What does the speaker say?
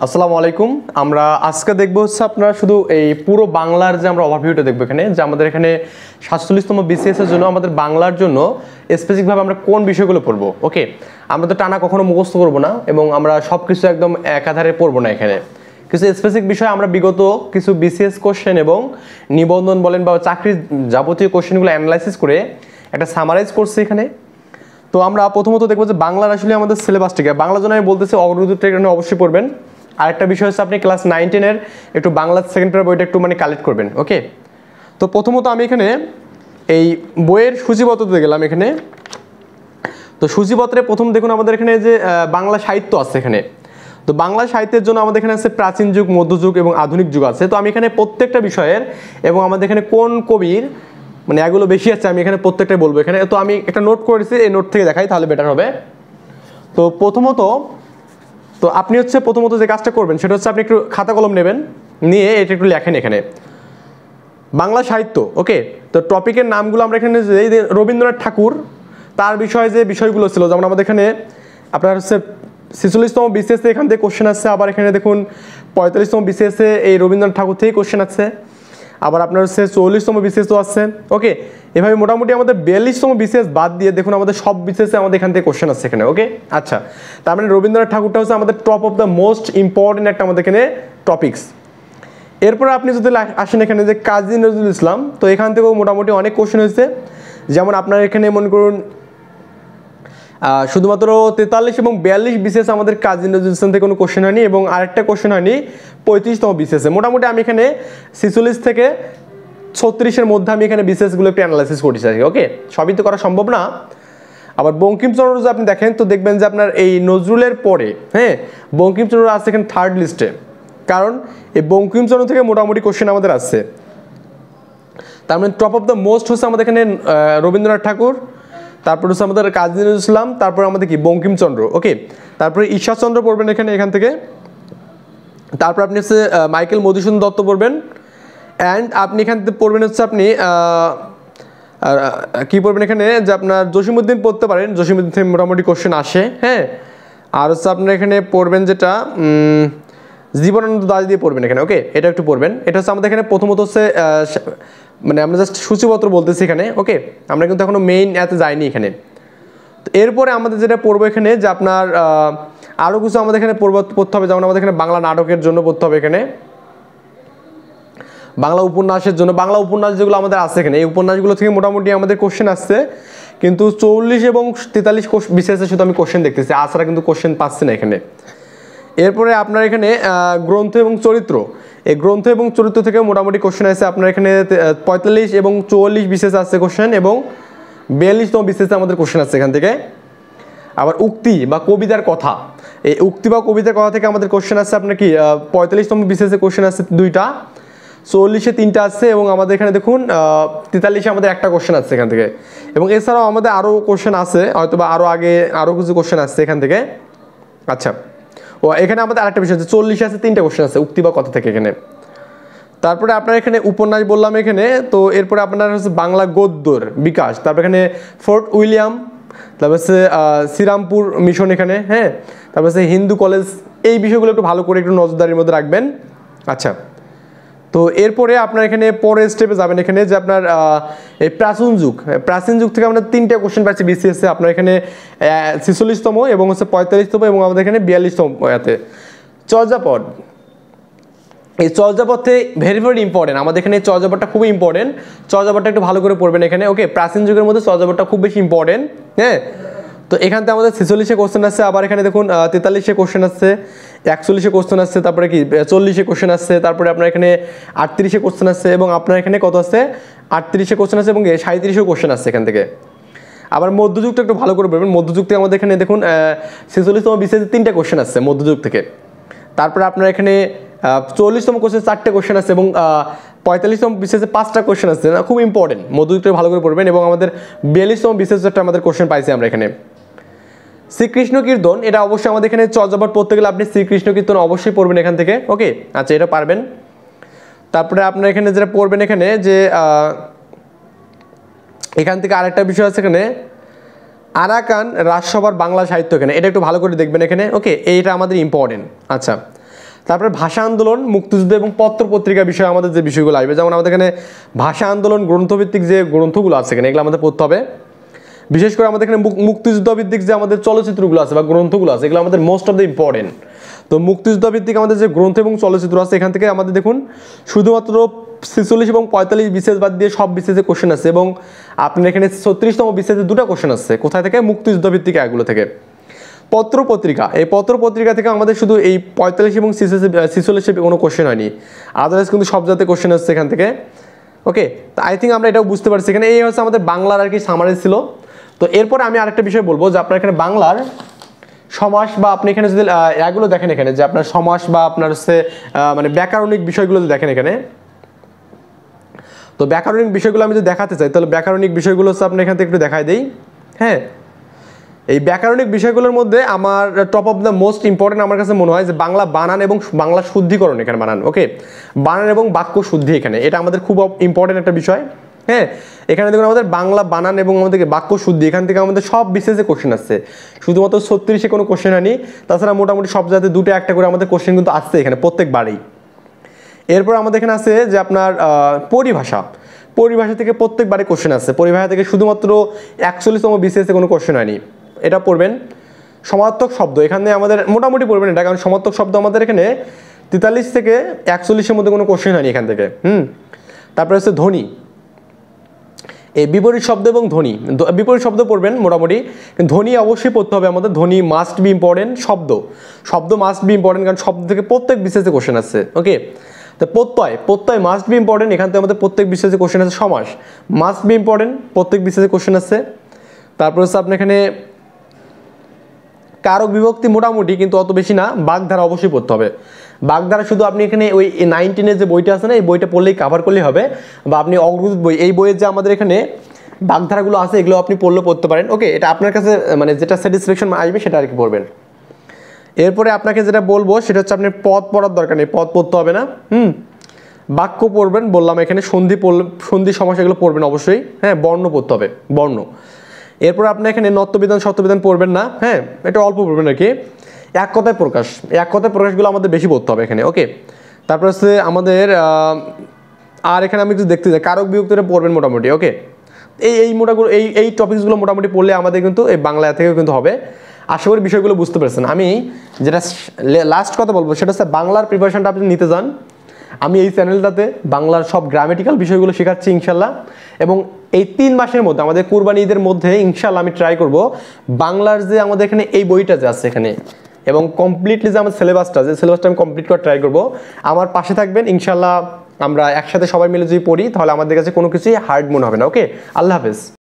আসসালামু আলাইকুম। আমরা আজকে দেখব হচ্ছে আপনারা শুধু এই পুরো বাংলার যে আমরা ওভারভিউটা দেখব এখানে, যে আমাদের এখানে 47তম বিসিএস এর জন্য আমাদের বাংলার জন্য স্পেসিফিকভাবে আমরা কোন বিষয়গুলো পড়বো। ওকে, আমরা তো টানা কখনো মুখস্থ করবো না এবং আমরা সব কিছু একদম একাধারে পড়বো না। এখানে কিছু স্পেসিফিক বিষয় আমরা বিগত কিছু বিসিএস কোশ্চেন এবং নিবন্ধন বলেন বা চাকরির যাবতীয় কোশ্চেনগুলো অ্যানালাইসিস করে একটা সামারাইজ করছি এখানে। তো আমরা প্রথমত দেখবো যে বাংলার আসলে আমাদের সিলেবাসটিকে, বাংলার জন্য আমি বলতেছি অগ্রদূতটা এখানে অবশ্যই পড়বেন। আরেকটা বিষয় হচ্ছে আপনি ক্লাস 9-10-এর একটু বাংলা সেকেন্ড পেপার বইটা একটু কালেক্ট করবেন। ওকে, তো প্রথমত আমি এখানে এই বইয়ের সূচিপত্রতে গেলাম এখানে। তো সূচিপত্রে প্রথম দেখুন আমাদের এখানে যে বাংলা সাহিত্য আছে এখানে। তো বাংলা সাহিত্যের জন্য আমাদের এখানে আছে প্রাচীন যুগ, মধ্যযুগ এবং আধুনিক যুগ আছে। তো আমি এখানে প্রত্যেকটা বিষয়ের এবং আমাদের এখানে কোন কবির এগুলো বেশি আছে আমি এখানে প্রত্যেকটাই বলবো এখানে। তো আমি একটা নোট করেছি, এই নোট থেকে দেখাই তাহলে বেটার হবে। তো প্রথমত আপনি হচ্ছে প্রথমত যে কাজটা করবেন সেটা হচ্ছে আপনি একটু খাতা কলম নেবেন, নিয়ে এটা একটু লেখেন এখানে বাংলা সাহিত্য। ওকে, তো টপিকের নামগুলো আমরা এখানে যে রবীন্দ্রনাথ ঠাকুর তার বিষয়ে যে বিষয়গুলো ছিল, যেমন আমাদের এখানে আপনার হচ্ছে 46তম বিসিএস এখান থেকে কোশ্চেন আসছে, আবার এখানে দেখুন 45তম বিসিএসে এই রবীন্দ্রনাথ ঠাকুর থেকেই কোশ্চেন আছে, আবার আপনার হচ্ছে 44তম বিসিএসও আছে। ওকে, এভাবে মোটামুটি আমাদের 42তম বিসিএস বাদ দিয়ে দেখুন আমাদের সব বিসিএসে আমাদের এখান থেকে কোশ্চেন আছে এখানে। ওকে, আচ্ছা, তার মানে রবীন্দ্রনাথ ঠাকুরটা হচ্ছে আমাদের top of the most important একটা আমাদের এখানে টপিকস। এরপরে আপনি যদি আসেন এখানে যে কাজী নজরুল ইসলাম, তো এখান থেকেও মোটামুটি অনেক কোশ্চেন হয়েছে। যেমন আপনার এখানে মনে করুন শুধুমাত্র 43 এবং 42 বিসিএস আমাদের কাজী নজরুল ইসলাম থেকে কোনো কোশ্চেন হয়নি, এবং আরেকটা কোশ্চেন হয়নি 35তম বিসিএসে। মোটামুটি আমি এখানে 46 থেকে 36-এর মধ্যে আমি এখানে বিসিএসগুলো একটু অ্যানালাইসিস করতে চাই। ওকে, সবই তো করা সম্ভব না। আবার বঙ্কিমচন্দ্র যদি আপনি দেখেন তো দেখবেন যে আপনার এই নজরুলের পরে বঙ্কিমচন্দ্র আছে এখানে থার্ড লিস্টে, কারণ এই বঙ্কিমচন্দ্র থেকে মোটামুটি কোশ্চেন আমাদের আসছে। তার মানে টপ অফ দ্য মোস্ট হচ্ছে আমাদের এখানে রবীন্দ্রনাথ ঠাকুর, তারপর হচ্ছে আমাদের কাজী নজরুল ইসলাম, তারপর আমাদের কি বঙ্কিমচন্দ্র। ওকে, তারপরে ঈশ্বরচন্দ্র পড়বেন এখান থেকে, তারপর আপনি হচ্ছে মাইকেল মধুসূদন দত্ত পড়বেন, অ্যান্ড আপনি এখান থেকে পড়বেন হচ্ছে আপনি কি পড়বেন এখানে যে আপনার জসিমউদ্দিন পড়তে পারেন, জসিমউদ্দিন থেকে মোটামুটি কোশ্চেন আসে। হ্যাঁ, আর হচ্ছে আপনার এখানে পড়বেন যেটা জীবনানন্দ দাশ দিয়ে পড়বেন এখানে। ওকে, এটা একটু পড়বেন। এটা হচ্ছে আমাদের এখানে প্রথমত হচ্ছে আমরা জাস্ট সূচিপত্র বলতেছি এখানে। ওকে, আমরা কিন্তু এখনো মেইন এতে যাইনি এখানে। তো এরপরে আমাদের যেটা পড়বো এখানে যে আপনার আরও কিছু আমাদের এখানে পড়তে হবে, যেমন আমাদের এখানে বাংলা নাটকের জন্য পড়তে হবে এখানে, বাংলা উপন্যাসের জন্য, বাংলা উপন্যাস যেগুলো আমাদের আছে এখানে, এই উপন্যাসগুলো থেকে মোটামুটি আমাদের কোশ্চেন আসছে, কিন্তু 44 এবং 43 বিসিএসে শুধু আমি কোশ্চেন দেখতেছি, আছাড়া কিন্তু কোশ্চেন পাচ্ছি না এখানে। এরপরে আপনার এখানে গ্রন্থ এবং চরিত্র, এই গ্রন্থ এবং চরিত্র থেকে মোটামুটি কোশ্চেন আছে আপনার এখানে 45 এবং 44 বিসিএস আছে কোশ্চেন, এবং 42তম বিসিএসে আমাদের কোশ্চেন আছে এখান থেকে। আবার উক্তি বা কবিতার কথা, এই উক্তি বা কবিতার কথা থেকে আমাদের কোশ্চেন আছে আপনার কি 45তম বিসিএসে কোশ্চেন আছে 2টা, 44-এ 3টা আছে, এবং আমাদের এখানে দেখুন 43-এ আমাদের একটা কোশ্চেন আছে এখান থেকে। এবং এছাড়াও আমাদের আরও কোশ্চেন আছে, হয়তো বা আরও আগে আরও কিছু কোশ্চেন আসছে এখান থেকে। আচ্ছা, ও এখানে আমাদের আরেকটা বিষয় আছে, 40-এ আছে 3টা কোশ্চেন আছে উক্তি বা কথা থেকে এখানে। তারপরে আপনার এখানে উপন্যাস বললাম এখানে। তো এরপরে আপনার হচ্ছে বাংলা গদ্যর বিকাশ, তারপর এখানে ফোর্ট উইলিয়াম, তারপর হচ্ছে শ্রীরামপুর মিশন এখানে। হ্যাঁ, তারপর হচ্ছে হিন্দু কলেজ, এই বিষয়গুলো একটু ভালো করে একটু নজরদারির মধ্যে রাখবেন। আচ্ছা, তো এরপরে আপনার এখানে পরের স্টেপে যাবেন এখানে যে আপনার এই প্রাচীন যুগ থেকে আমরা 3টা কোশ্চেন পাচ্ছি বিসিএসে, আপনার এখানে 46তম এবং হচ্ছে 45তম, এবং আমাদের এখানে 42তম এতে চর্যাপদ। এই চর্যাপদে ভেরি ভেরি ইম্পর্টেন্ট, আমাদের এখানে চর্যাপদটা খুবই ইম্পর্টেন্ট, চর্যাপদটা একটু ভালো করে পড়বেন এখানে। ওকে, প্রাচীন যুগের মধ্যে চর্যাপদটা খুব বেশি ইম্পর্টেন্ট। হ্যাঁ, তো এখান থেকে আমাদের 46-এ কোশ্চেন আসছে, আবার এখানে দেখুন 43-এ কোশ্চেন আসছে, 41-এ কোশ্চেন আসছে, তারপরে কি 40-এ কোশ্চেন আসছে, তারপরে আপনার এখানে 38-এ কোশ্চেন আসছে, এবং আপনার এখানে কত আছে 38-এ কোশ্চেন আছে, এবং 37-এও কোশ্চেন আসছে এখান থেকে। আবার মধ্যযুগটা একটু ভালো করে পড়বেন, মধ্যযুগ থেকে আমাদের এখানে দেখুন 46তম বিসিএসে 3টা কোশ্চেন আসছে মধ্যযুগ থেকে। তারপরে আপনার এখানে 44তম কোশ্চেন 4টে কোশ্চেন আছে, এবং 45তম বিসিএসে 5টা কোশ্চেন আছে, খুব ইম্পর্টেন্ট, মধ্যযুগটা ভালো করে পড়বেন। এবং আমাদের 42তম বিসিএসে আমাদের কোশ্চেন পাইছি আমরা এখানে। শ্রীকৃষ্ণ কীর্তন, এটা অবশ্যই আমাদের এখানে চর্যাপদ পড়তে গেলে আপনি শ্রীকৃষ্ণ কীর্তন অবশ্যই পড়বেন এখান থেকে। ওকে, আচ্ছা, এটা পারবেন। তারপরে আপনার এখানে যেটা পড়বেন এখানে যে এখান থেকে আরেকটা বিষয় আছে এখানে আরাকান রাজসভার বাংলা সাহিত্য, এখানে এটা একটু ভালো করে দেখবেন এখানে। ওকে, এইটা আমাদের ইম্পর্টেন্ট। আচ্ছা, তারপরে ভাষা আন্দোলন, মুক্তিযুদ্ধ এবং পত্র পত্রিকা বিষয়ে আমাদের যে বিষয়গুলো আসবে, যেমন আমাদের এখানে ভাষা আন্দোলন গ্রন্থভিত্তিক যে গ্রন্থগুলো আছে এখানে এগুলো আমাদের পড়তে হবে। বিশেষ করে আমাদের এখানে মুক্তিযুদ্ধ ভিত্তিক যে আমাদের চলচ্চিত্রগুলো আছে বা গ্রন্থগুলো আছে এগুলো আমাদের মোস্ট অফ দ্য ইম্পর্টেন্ট। তো মুক্তিযুদ্ধ ভিত্তিক আমাদের যে গ্রন্থ এবং চলচ্চিত্র আছে এখান থেকে আমাদের দেখুন শুধুমাত্র 46 এবং 45 বিশেষ বাদ দিয়ে সব বিশেষে কোশ্চেন আছে, এবং আপনার এখানে 36তম বিশেষে 2টা কোশ্চেন আছে। কোথায় থেকে? মুক্তিযুদ্ধ ভিত্তিক এগুলো থেকে। পত্র পত্রিকা, এই পত্র পত্রিকা থেকে আমাদের শুধু এই 45 এবং 46 কোনো কোশ্চেন হয়নি, আদারওয়াইজ কিন্তু সব জাতীয় কোশ্চেন আসছে এখান থেকে। ওকে, তো আই থিঙ্ক আমরা এটাও বুঝতে পারছি। এখানে এই হচ্ছে আমাদের বাংলার আর কি সামারি ছিল। তো এরপরে আমি আরেকটা বিষয় বলবো যে আপনার এখানে বাংলার সমাস বা আপনি এখানে যদি এগুলো দেখেন এখানে যে আপনার সমাস বা আপনার হচ্ছে মানে ব্যাকরণিক বিষয়গুলো যদি দেখেন এখানে, তো ব্যাকরণিক বিষয়গুলো আমি যদি দেখাতে চাই তাহলে ব্যাকরণিক বিষয়গুলো হচ্ছে আপনি এখান থেকে একটু দেখাই দিই। হ্যাঁ, এই ব্যাকরণিক বিষয়গুলোর মধ্যে আমার top of the most important আমার কাছে মনে হয় যে বাংলা বানান এবং বাংলা শুদ্ধিকরণ এখানে বানান। ওকে, বানান এবং বাক্য শুদ্ধি এখানে এটা আমাদের খুব ইম্পর্টেন্ট একটা বিষয়। হ্যাঁ, এখানে দেখুন আমাদের বাংলা বানান এবং আমাদের বাক্য শুদ্ধি এখান থেকে আমাদের সব বিশেষে কোশ্চেন আসছে, শুধুমাত্র 36-এ কোনো কোশ্চেন হয়নি। তাছাড়া মোটামুটি সব জায়গাতে 2টা 1টা করে আমাদের কোশ্চেন কিন্তু আসছে এখানে প্রত্যেকবারেই। এরপর আমাদের এখানে আছে যে আপনার পরিভাষা, পরিভাষা থেকে প্রত্যেকবারে কোশ্চেন আসছে। পরিভাষা থেকে শুধুমাত্র 41তম বিশেষে কোনো কোশ্চেন হয়নি, এটা পড়বেন। সমার্থক শব্দ এখানে আমাদের মোটামুটি পড়বেন এটা, কারণ সমার্থক শব্দ আমাদের এখানে 43 থেকে 41-এর মধ্যে কোনো কোশ্চেন হয়নি এখান থেকে। তারপরে হচ্ছে ধ্বনি, এই বিপরীত শব্দ এবং ধ্বনি, বিপরীত শব্দ পড়বেন মোটামুটি, ধ্বনি অবশ্যই পড়তে হবে আমাদের। ধ্বনি মাস্ট বি ইম্পর্টেন্ট, শব্দ মাস্ট বি ইম্পর্টেন্ট, কারণ শব্দ থেকে প্রত্যেক বিশেষে কোশ্চেন আসছে। ওকে, তো প্রত্যয় মাস্ট বি ইম্পর্টেন্ট, এখান থেকে আমাদের প্রত্যেক বিশেষে কোশ্চেন আছে। সমাস মাস্ট বি ইম্পর্টেন্ট, প্রত্যেক বিশেষে কোশ্চেন আসছে। তারপর হচ্ছে আপনার এখানে কারক বিভক্তি মোটামুটি, কিন্তু অত বেশি না। বাগধারা অবশ্যই পড়তে হবে। বাগধারা শুধু আপনি এখানে ওই 19-এর যে বইটা আছে না, এই বইটা পড়লেই কভার করলেই হবে, বা আপনি অগ্রদূত বই, এই বইয়ের যে আমাদের এখানে বাগধারাগুলো আছে এগুলো আপনি পড়তে পারেন। ওকে, এটা আপনার কাছে মানে যেটা স্যাটিসফ্যাকশন আসবে সেটা আর কি পড়বেন। এরপরে আপনাকে যেটা বলবো সেটা হচ্ছে আপনি পদ পড়ার দরকার নেই, পদ পড়তে হবে না। বাক্য পড়বেন বললাম, এখানে সন্ধি সমাস এগুলো পড়বেন অবশ্যই। হ্যাঁ, বর্ণ পড়তে হবে, বর্ণ। এরপর আপনি এখানে নত্যবিধান সত্যবিধান পড়বেন না। হ্যাঁ, এটা অল্প পড়বেন আর কি। এক কথায় প্রকাশগুলো আমাদের বেশি পড়তে হবে এখানে। ওকে, তারপর হচ্ছে আমাদের আর এখানে আমি কিছু দেখতে চাই, কারক বিভক্তিটা পড়বেন মোটামুটি। ওকে, এই টপিকসগুলো মোটামুটি পড়লে আমাদের কিন্তু এই বাংলা থেকেও কিন্তু হবে। আশা করি বিষয়গুলো বুঝতে পেরেছেন। আমি যেটা লাস্ট কথা বলবো সেটা হচ্ছে বাংলার প্রিপারেশনটা আপনি নিতে যান। আমি এই চ্যানেলটাতে বাংলার সব গ্রামেটিক্যাল বিষয়গুলো শেখাচ্ছি ইনশাল্লাহ, এবং এই 3 মাসের মধ্যে আমাদের কুরবানি ঈদের মধ্যে ইনশাল্লাহ আমি ট্রাই করব বাংলার যে আমাদের এখানে এই বইটা যে আছে এখানে, এবং কমপ্লিটলি যে আমার সিলেবাসটা আমি কমপ্লিট করার ট্রাই করব। আমার পাশে থাকবেন ইনশাল্লাহ। আমরা একসাথে সবাই মিলে যদি পড়ি তাহলে আমাদের কাছে কোনো কিছুই হার্ড মনে হবে না। ওকে, আল্লাহ হাফেজ।